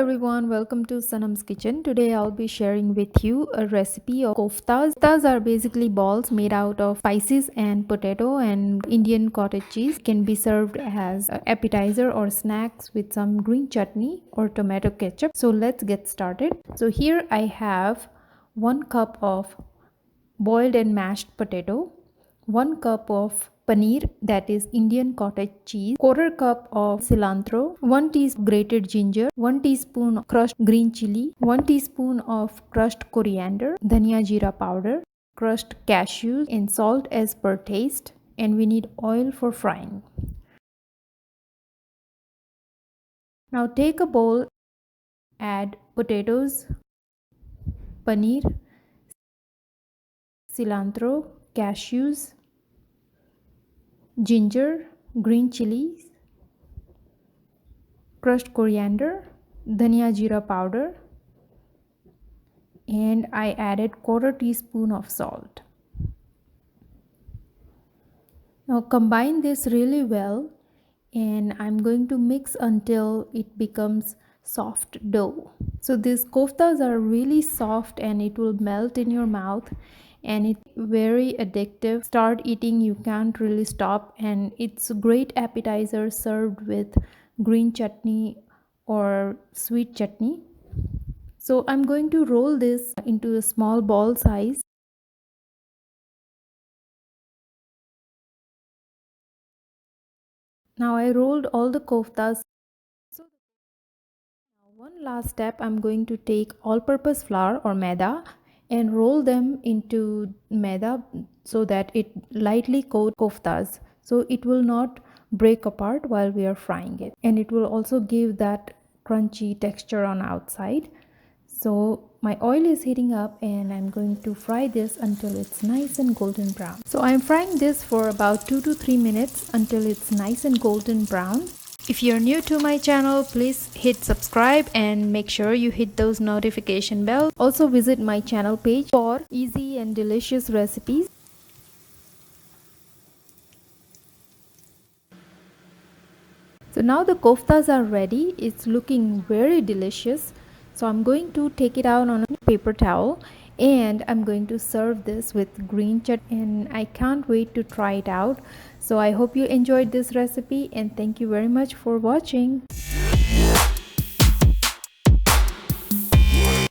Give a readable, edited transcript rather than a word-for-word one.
everyone, welcome to Sanam's Kitchen. Today I'll be sharing with you a recipe of koftas. Koftas are basically balls made out of spices and potato and Indian cottage cheese. Can be served as an appetizer or snacks with some green chutney or tomato ketchup. So let's get started. So here I have 1 cup of boiled and mashed potato, 1 cup of paneer, that is Indian cottage cheese, quarter cup of cilantro, 1 teaspoon grated ginger, 1 teaspoon crushed green chili, 1 teaspoon of crushed coriander, dhaniya jeera powder, crushed cashews, and salt as per taste, and we need oil for frying. Now take a bowl, add potatoes, paneer, cilantro, cashews, ginger, green chilies, crushed coriander, dhaniya jeera powder, and I added quarter teaspoon of salt. Now combine this really well, and I'm going to mix until it becomes soft dough. So these koftas are really soft and it will melt in your mouth, and it's very addictive. Start eating, you can't really stop, and it's a great appetizer served with green chutney or sweet chutney. So I'm going to roll this into a small ball size. Now I rolled all the koftas. So now one last step, I'm going to take all-purpose flour or maida and roll them into maida so that it lightly coat koftas, so it will not break apart while we are frying it, and it will also give that crunchy texture on outside. So my oil is heating up and I'm going to fry this until it's nice and golden brown. So I'm frying this for about 2 to 3 minutes until it's nice and golden brown. If you're new to my channel, please hit subscribe and make sure you hit those notification bells. Also visit my channel page for easy and delicious recipes. So now the koftas are ready. It's looking very delicious. So I'm going to take it out on a paper towel and I'm going to serve this with green chutney, and I can't wait to try it out. So I hope you enjoyed this recipe and thank you very much for watching.